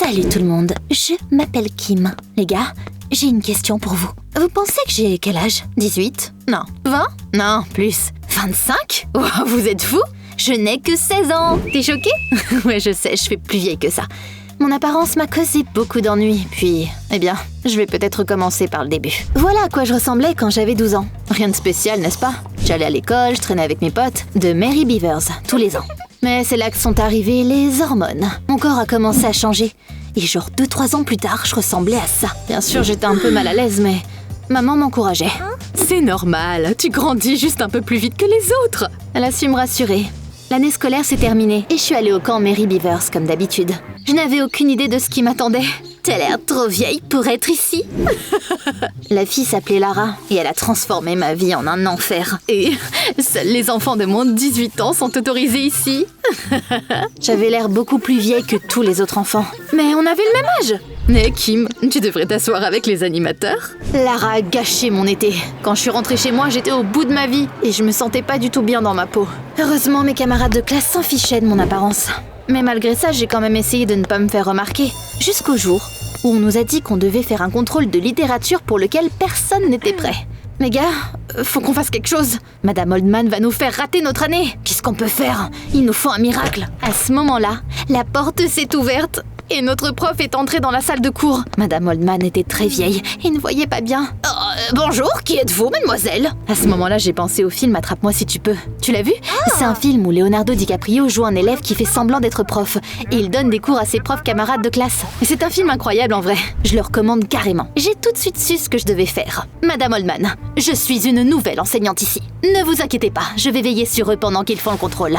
Salut tout le monde, je m'appelle Kim. Les gars, j'ai une question pour vous. Vous pensez que j'ai quel âge? 18? Non. 20? Non, plus. 25? Oh, vous êtes fous? Je n'ai que 16 ans. T'es choqué? Ouais, je sais, je fais plus vieille que ça. Mon apparence m'a causé beaucoup d'ennuis, puis, eh bien, je vais peut-être commencer par le début. Voilà à quoi je ressemblais quand j'avais 12 ans. Rien de spécial, n'est-ce pas? J'allais à l'école, je traînais avec mes potes, de Mary Beavers, tous les ans. Mais c'est là que sont arrivées les hormones. Mon corps a commencé à changer. Et genre 2-3 ans plus tard, je ressemblais à ça. Bien sûr, j'étais un peu mal à l'aise, mais maman m'encourageait. C'est normal, tu grandis juste un peu plus vite que les autres. Elle a su me rassurer. L'année scolaire s'est terminée et je suis allée au camp Mary Beavers comme d'habitude. Je n'avais aucune idée de ce qui m'attendait. T'as l'air trop vieille pour être ici. La fille s'appelait Lara et elle a transformé ma vie en un enfer. Et seuls les enfants de moins de 18 ans sont autorisés ici. J'avais l'air beaucoup plus vieille que tous les autres enfants. Mais on avait le même âge. Mais Kim, tu devrais t'asseoir avec les animateurs. Lara a gâché mon été. Quand je suis rentrée chez moi, j'étais au bout de ma vie et je me sentais pas du tout bien dans ma peau. Heureusement, mes camarades de classe s'en fichaient de mon apparence. Mais malgré ça, j'ai quand même essayé de ne pas me faire remarquer. Jusqu'au jour où on nous a dit qu'on devait faire un contrôle de littérature pour lequel personne n'était prêt. Les gars, faut qu'on fasse quelque chose. Madame Oldman va nous faire rater notre année. Qu'est-ce qu'on peut faire? Il nous faut un miracle. À ce moment-là, la porte s'est ouverte et notre prof est entrée dans la salle de cours. Madame Oldman était très vieille et ne voyait pas bien. Bonjour, qui êtes-vous, mademoiselle? À ce moment-là, j'ai pensé au film Attrape-moi si tu peux. Tu l'as vu? C'est un film où Leonardo DiCaprio joue un élève qui fait semblant d'être prof et il donne des cours à ses profs camarades de classe. Et c'est un film incroyable en vrai. Je le recommande carrément. J'ai tout de suite su ce que je devais faire. Madame Oldman, je suis une nouvelle enseignante ici. Ne vous inquiétez pas, je vais veiller sur eux pendant qu'ils font le contrôle.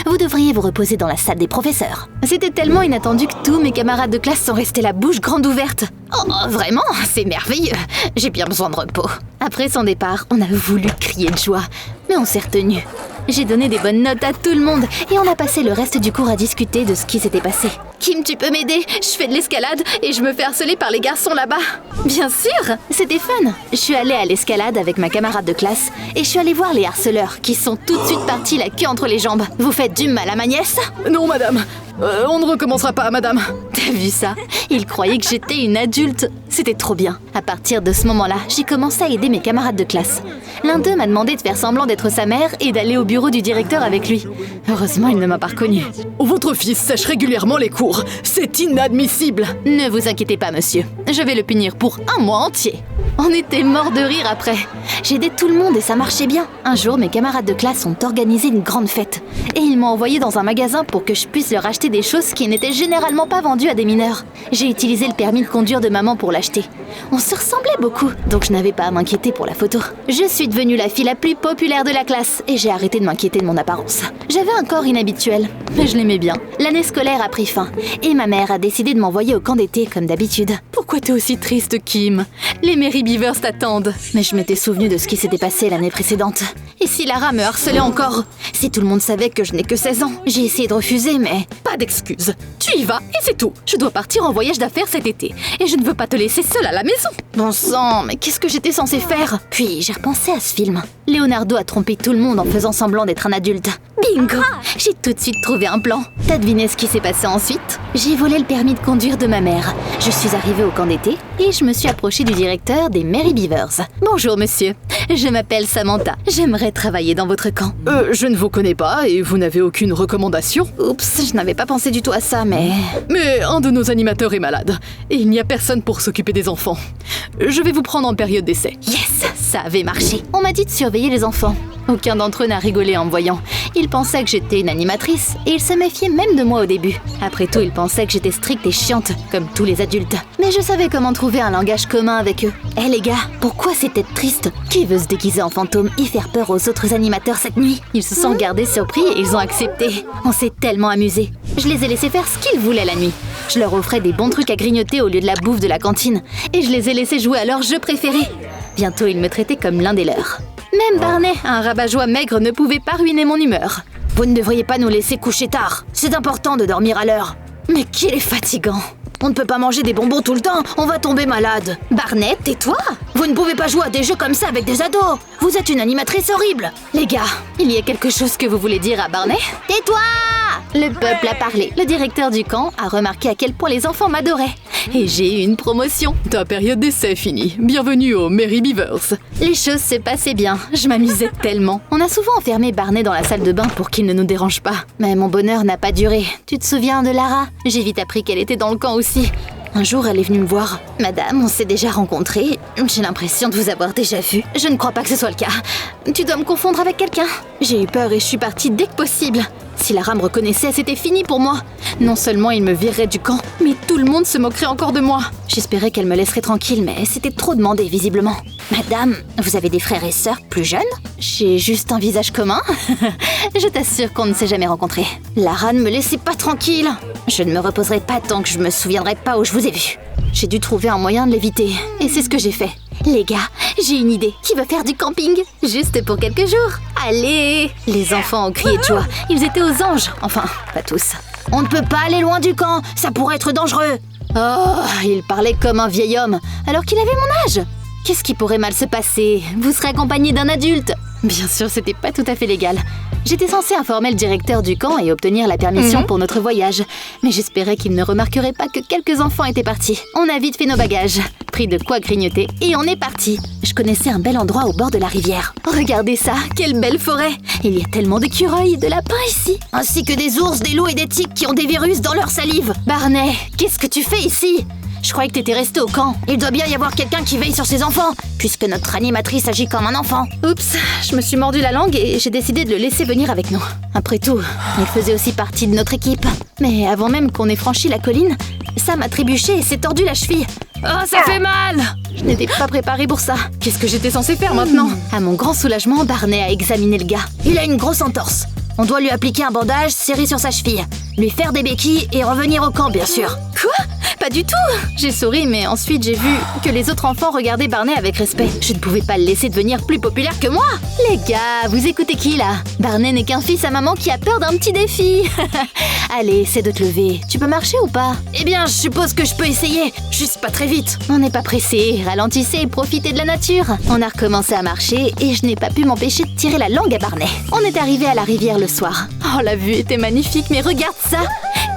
Vous devriez vous reposer dans la salle des professeurs. C'était tellement inattendu que tous mes camarades de classe sont restés la bouche grande ouverte. Oh, vraiment? C'est merveilleux. J'ai bien besoin de repos. Après son départ, on a voulu crier de joie, mais on s'est retenu. J'ai donné des bonnes notes à tout le monde et on a passé le reste du cours à discuter de ce qui s'était passé. Kim, tu peux m'aider? Je fais de l'escalade et je me fais harceler par les garçons là-bas. Bien sûr, c'était fun. Je suis allée à l'escalade avec ma camarade de classe et je suis allée voir les harceleurs qui sont tout de suite partis la queue entre les jambes. Vous faites du mal à ma nièce? Non, madame. On ne recommencera pas, madame. T'as vu ça? Ils croyaient que j'étais une adulte. C'était trop bien. À partir de ce moment-là, j'ai commencé à aider mes camarades de classe. L'un d'eux m'a demandé de faire semblant d'être sa mère et d'aller au bureau du directeur avec lui. Heureusement, il ne m'a pas reconnue. Votre fils sèche régulièrement les cours. C'est inadmissible. Ne vous inquiétez pas, monsieur. Je vais le punir pour un mois entier. On était morts de rire après. J'aidais tout le monde et ça marchait bien. Un jour, mes camarades de classe ont organisé une grande fête. Et ils m'ont envoyé dans un magasin pour que je puisse leur acheter des choses qui n'étaient généralement pas vendues à des mineurs. J'ai utilisé le permis de conduire de maman pour l'acheter. On se ressemblait beaucoup, donc je n'avais pas à m'inquiéter pour la photo. Je suis devenue la fille la plus populaire de la classe et j'ai arrêté de m'inquiéter de mon apparence. J'avais un corps inhabituel, mais je l'aimais bien. L'année scolaire a pris fin et ma mère a décidé de m'envoyer au camp d'été comme d'habitude. Pourquoi t'es aussi triste, Kim? Les Mary Beavers t'attendent. Mais je m'étais souvenue de ce qui s'était passé l'année précédente. Et si Lara me harcelait encore? Si tout le monde savait que je n'ai que 16 ans? J'ai essayé de refuser, mais... Pas d'excuses. Tu y vas et c'est tout. Je dois partir en voyage d'affaires cet été. Et je ne veux pas te laisser seule à la maison. Bon sang, mais qu'est-ce que j'étais censée faire? Puis j'ai repensé à ce film. Leonardo a trompé tout le monde en faisant semblant d'être un adulte. Bingo! J'ai tout de suite trouvé un plan. T'as deviné ce qui s'est passé ensuite? J'ai volé le permis de conduire de ma mère. Je suis arrivée au camp d'été et je me suis approchée du directeur des Mary Beavers. Bonjour monsieur, je m'appelle Samantha. J'aimerais travailler dans votre camp. Je ne vous connais pas et vous n'avez aucune recommandation. Oups, je n'avais pas pensé du tout à ça, mais... Mais un de nos animateurs est malade et il n'y a personne pour s'occuper des enfants. Je vais vous prendre en période d'essai. Yes, ça avait marché. On m'a dit de surveiller les enfants. Aucun d'entre eux n'a rigolé en me voyant. Ils pensaient que j'étais une animatrice et ils se méfiaient même de moi au début. Après tout, ils pensaient que j'étais stricte et chiante, comme tous les adultes. Mais je savais comment trouver un langage commun avec eux. Eh les gars, pourquoi c'est être triste? Qui veut se déguiser en fantôme et faire peur aux autres animateurs cette nuit? Ils se sont regardés surpris et ils ont accepté. On s'est tellement amusés. Je les ai laissés faire ce qu'ils voulaient la nuit. Je leur offrais des bons trucs à grignoter au lieu de la bouffe de la cantine. Et je les ai laissés jouer à leur jeu préféré. Bientôt, ils me traitaient comme l'un des leurs. Même Barney, un rabat-joie maigre, ne pouvait pas ruiner mon humeur. Vous ne devriez pas nous laisser coucher tard. C'est important de dormir à l'heure. Mais qu'il est fatigant. On ne peut pas manger des bonbons tout le temps, on va tomber malade. Barney, tais-toi! Vous ne pouvez pas jouer à des jeux comme ça avec des ados. Vous êtes une animatrice horrible. Les gars, il y a quelque chose que vous voulez dire à Barney? Tais-toi! Le peuple a parlé. Le directeur du camp a remarqué à quel point les enfants m'adoraient. Et j'ai eu une promotion. Ta période d'essai est finie. Bienvenue aux Merry Beavers. Les choses se passaient bien. Je m'amusais tellement. On a souvent enfermé Barney dans la salle de bain pour qu'il ne nous dérange pas. Mais mon bonheur n'a pas duré. Tu te souviens de Lara? J'ai vite appris qu'elle était dans le camp aussi. Un jour, elle est venue me voir. « Madame, on s'est déjà rencontrés. J'ai l'impression de vous avoir déjà vu. Je ne crois pas que ce soit le cas. Tu dois me confondre avec quelqu'un. » J'ai eu peur et je suis partie dès que possible. Si Lara me reconnaissait, c'était fini pour moi. Non seulement il me virerait du camp, mais tout le monde se moquerait encore de moi. J'espérais qu'elle me laisserait tranquille, mais c'était trop demandé, visiblement. « Madame, vous avez des frères et sœurs plus jeunes? J'ai juste un visage commun. Je t'assure qu'on ne s'est jamais rencontrés. Lara ne me laissait pas tranquille. Je ne me reposerai pas tant que je me souviendrai pas où je vous ai vu. J'ai dû trouver un moyen de l'éviter, et c'est ce que j'ai fait. Les gars, j'ai une idée. Qui veut faire du camping? Juste pour quelques jours. Allez! Les enfants ont crié de joie. Ils étaient aux anges. Enfin, pas tous. On ne peut pas aller loin du camp. Ça pourrait être dangereux. Oh, il parlait comme un vieil homme, alors qu'il avait mon âge. Qu'est-ce qui pourrait mal se passer? Vous serez accompagné d'un adulte. Bien sûr, c'était pas tout à fait légal. J'étais censée informer le directeur du camp et obtenir la permission pour notre voyage. Mais j'espérais qu'il ne remarquerait pas que quelques enfants étaient partis. On a vite fait nos bagages, pris de quoi grignoter et on est parti. Je connaissais un bel endroit au bord de la rivière. Regardez ça, quelle belle forêt! Il y a tellement d'écureuils et de lapins ici. Ainsi que des ours, des loups et des tiques qui ont des virus dans leur salive. Barney, qu'est-ce que tu fais ici? Je croyais que t'étais resté au camp. Il doit bien y avoir quelqu'un qui veille sur ses enfants, puisque notre animatrice agit comme un enfant. Oups, je me suis mordu la langue et j'ai décidé de le laisser venir avec nous. Après tout, il faisait aussi partie de notre équipe. Mais avant même qu'on ait franchi la colline, Sam a trébuché et s'est tordu la cheville. Oh, ça fait mal! Je n'étais pas préparée pour ça. Qu'est-ce que j'étais censée faire maintenant? À mon grand soulagement, Barney a examiné le gars. Il a une grosse entorse. On doit lui appliquer un bandage serré sur sa cheville, lui faire des béquilles et revenir au camp, bien sûr. Quoi? Pas du tout! J'ai souri, mais ensuite j'ai vu que les autres enfants regardaient Barney avec respect. Je ne pouvais pas le laisser devenir plus populaire que moi! Les gars, vous écoutez qui là? Barney n'est qu'un fils à maman qui a peur d'un petit défi. Allez, essaie de te lever. Tu peux marcher ou pas? Eh bien, je suppose que je peux essayer. Juste pas très vite. On n'est pas pressé. Ralentissez et profitez de la nature. On a recommencé à marcher et je n'ai pas pu m'empêcher de tirer la langue à Barney. On est arrivé à la rivière le soir. Oh, la vue était magnifique, mais Regarde ça!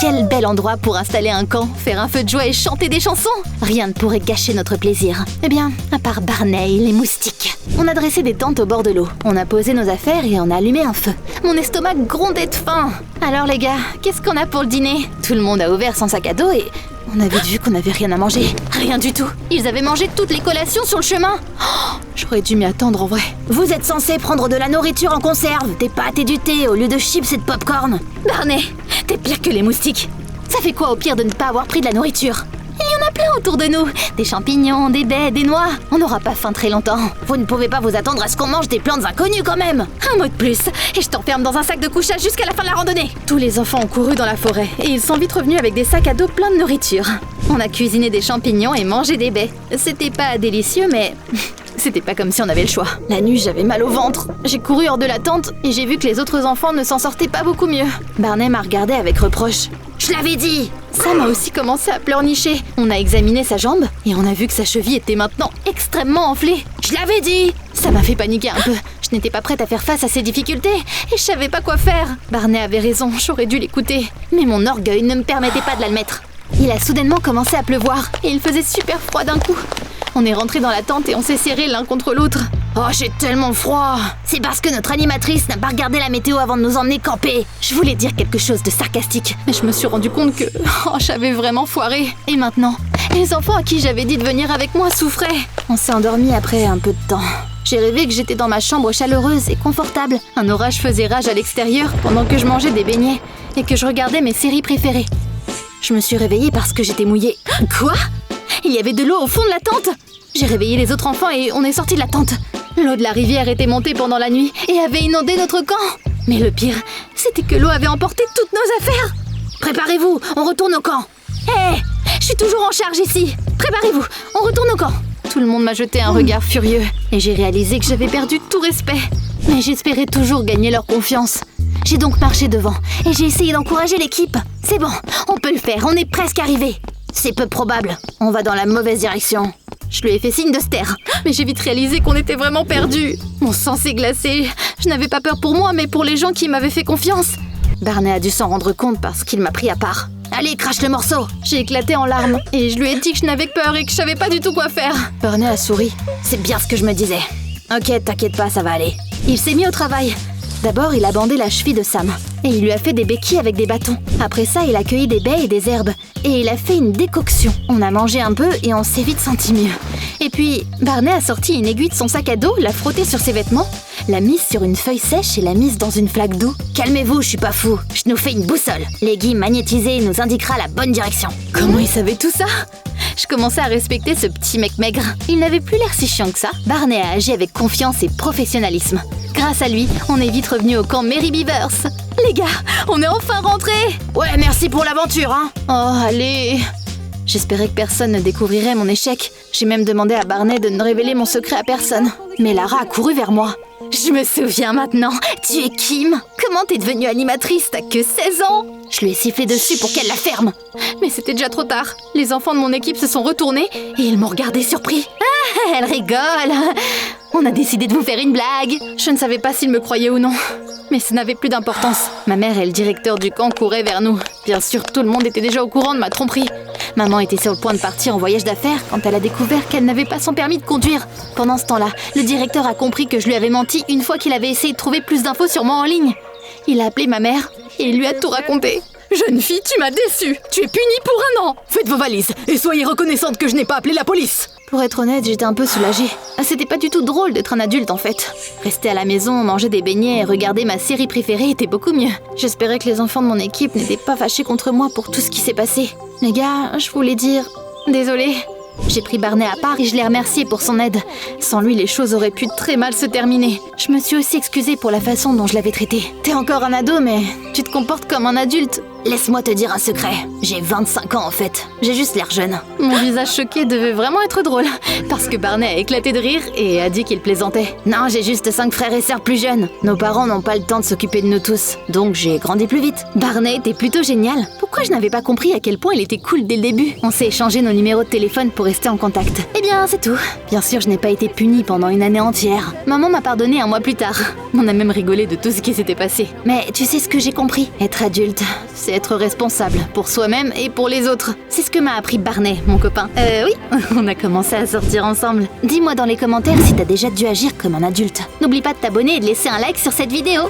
Quel bel endroit pour installer un camp, faire un feu de joie et chanter des chansons! Rien ne pourrait gâcher notre plaisir. Eh bien, à part Barney, les moustiques. On a dressé des tentes au bord de l'eau. On a posé nos affaires et on a allumé un feu. Mon estomac grondait de faim. Alors les gars, qu'est-ce qu'on a pour le dîner? Tout le monde a ouvert son sac à dos et on a vite vu qu'on n'avait rien à manger. Rien du tout. Ils avaient mangé toutes les collations sur le chemin. Oh, j'aurais dû m'y attendre en vrai. Vous êtes censés prendre de la nourriture en conserve, des pâtes et du thé au lieu de chips et de popcorn. Barney, t'es pire que les moustiques. Ça fait quoi au pire de ne pas avoir pris de la nourriture? Il y en a plein autour de nous. Des champignons, des baies, des noix. On n'aura pas faim très longtemps. Vous ne pouvez pas vous attendre à ce qu'on mange des plantes inconnues quand même. Un mot de plus, et je t'enferme dans un sac de couchage jusqu'à la fin de la randonnée. Tous les enfants ont couru dans la forêt et ils sont vite revenus avec des sacs à dos pleins de nourriture. On a cuisiné des champignons et mangé des baies. C'était pas délicieux, mais c'était pas comme si on avait le choix. La nuit, j'avais mal au ventre. J'ai couru hors de la tente et j'ai vu que les autres enfants ne s'en sortaient pas beaucoup mieux. Barney m'a regardé avec reproche. Je l'avais dit! Sam a aussi commencé à pleurnicher. On a examiné sa jambe et on a vu que sa cheville était maintenant extrêmement enflée. Je l'avais dit! Ça m'a fait paniquer un peu. Je n'étais pas prête à faire face à ces difficultés et je savais pas quoi faire. Barney avait raison, j'aurais dû l'écouter. Mais mon orgueil ne me permettait pas de l'admettre. Il a soudainement commencé à pleuvoir et il faisait super froid d'un coup. On est rentré dans la tente et on s'est serrés l'un contre l'autre. Oh, j'ai tellement froid! C'est parce que notre animatrice n'a pas regardé la météo avant de nous emmener camper. Je voulais dire quelque chose de sarcastique, mais je me suis rendu compte que j'avais vraiment foiré. Et maintenant, les enfants à qui j'avais dit de venir avec moi souffraient. On s'est endormis après un peu de temps. J'ai rêvé que j'étais dans ma chambre chaleureuse et confortable. Un orage faisait rage à l'extérieur pendant que je mangeais des beignets et que je regardais mes séries préférées. Je me suis réveillée parce que j'étais mouillée. Quoi? Il y avait de l'eau au fond de la tente? J'ai réveillé les autres enfants et on est sortis de la tente. L'eau de la rivière était montée pendant la nuit et avait inondé notre camp. Mais le pire, c'était que l'eau avait emporté toutes nos affaires. Préparez-vous, on retourne au camp. Hé, je suis toujours en charge ici. Préparez-vous, on retourne au camp. Tout le monde m'a jeté un regard furieux et j'ai réalisé que j'avais perdu tout respect. Mais j'espérais toujours gagner leur confiance. J'ai donc marché devant et j'ai essayé d'encourager l'équipe. C'est bon, on peut le faire, on est presque arrivé. C'est peu probable, on va dans la mauvaise direction. Je lui ai fait signe de se taire, mais j'ai vite réalisé qu'on était vraiment perdus. Mon sang s'est glacé. Je n'avais pas peur pour moi, mais pour les gens qui m'avaient fait confiance. Barney a dû s'en rendre compte parce qu'il m'a pris à part. Allez, crache le morceau! J'ai éclaté en larmes et je lui ai dit que je n'avais que peur et que je savais pas du tout quoi faire. Barney a souri. C'est bien ce que je me disais. Ok, t'inquiète pas, ça va aller. Il s'est mis au travail. D'abord, il a bandé la cheville de Sam et il lui a fait des béquilles avec des bâtons. Après ça, il a cueilli des baies et des herbes et il a fait une décoction. On a mangé un peu et on s'est vite senti mieux. Et puis, Barney a sorti une aiguille de son sac à dos, l'a frottée sur ses vêtements, l'a mise sur une feuille sèche et l'a mise dans une flaque d'eau. Calmez-vous, je suis pas fou. Je nous fais une boussole. L'aiguille magnétisée nous indiquera la bonne direction. Comment il savait tout ça? Je commençais à respecter ce petit mec maigre. Il n'avait plus l'air si chiant que ça. Barney a agi avec confiance et professionnalisme. Grâce à lui, on est vite revenu au camp Mary Beavers. Les gars, on est enfin rentrés! Ouais, merci pour l'aventure, hein! Oh, allez! J'espérais que personne ne découvrirait mon échec. J'ai même demandé à Barney de ne révéler mon secret à personne. Mais Lara a couru vers moi. Je me souviens maintenant, tu es Kim. Comment t'es devenue animatrice? T'as que 16 ans. Je lui ai sifflé dessus pour qu'elle la ferme. Mais c'était déjà trop tard. Les enfants de mon équipe se sont retournés et ils m'ont regardé surpris. Ah, elle rigole. On a décidé de vous faire une blague. Je ne savais pas s'ils me croyaient ou non. Mais ça n'avait plus d'importance. Ma mère et le directeur du camp couraient vers nous. Bien sûr, tout le monde était déjà au courant de ma tromperie. Maman était sur le point de partir en voyage d'affaires quand elle a découvert qu'elle n'avait pas son permis de conduire. Pendant ce temps-là, le directeur a compris que je lui avais menti une fois qu'il avait essayé de trouver plus d'infos sur moi en ligne. Il a appelé ma mère et il lui a tout raconté. Jeune fille, tu m'as déçue. Tu es punie pour 1 an. Faites vos valises et soyez reconnaissante que je n'ai pas appelé la police. Pour être honnête, j'étais un peu soulagée. C'était pas du tout drôle d'être un adulte en fait. Rester à la maison, manger des beignets et regarder ma série préférée était beaucoup mieux. J'espérais que les enfants de mon équipe n'étaient pas fâchés contre moi pour tout ce qui s'est passé. Les gars, je voulais dire... Désolée. J'ai pris Barney à part et je l'ai remercié pour son aide. Sans lui, les choses auraient pu très mal se terminer. Je me suis aussi excusée pour la façon dont je l'avais traité. T'es encore un ado, mais tu te comportes comme un adulte. Laisse-moi te dire un secret. J'ai 25 ans en fait. J'ai juste l'air jeune. Mon visage choqué devait vraiment être drôle, parce que Barney a éclaté de rire et a dit qu'il plaisantait. Non, j'ai juste 5 frères et sœurs plus jeunes. Nos parents n'ont pas le temps de s'occuper de nous tous, donc j'ai grandi plus vite. Barney était plutôt génial. Pourquoi je n'avais pas compris à quel point il était cool dès le début? On s'est échangé nos numéros de téléphone pour rester en contact. Eh bien, c'est tout. Bien sûr, je n'ai pas été punie pendant une année entière. Maman m'a pardonné 1 mois plus tard. On a même rigolé de tout ce qui s'était passé. Mais tu sais ce que j'ai compris? Être adulte, c'est être responsable pour soi-même et pour les autres. C'est ce que m'a appris Barney, mon copain. Oui, on a commencé à sortir ensemble. Dis-moi dans les commentaires si t'as déjà dû agir comme un adulte. N'oublie pas de t'abonner et de laisser un like sur cette vidéo.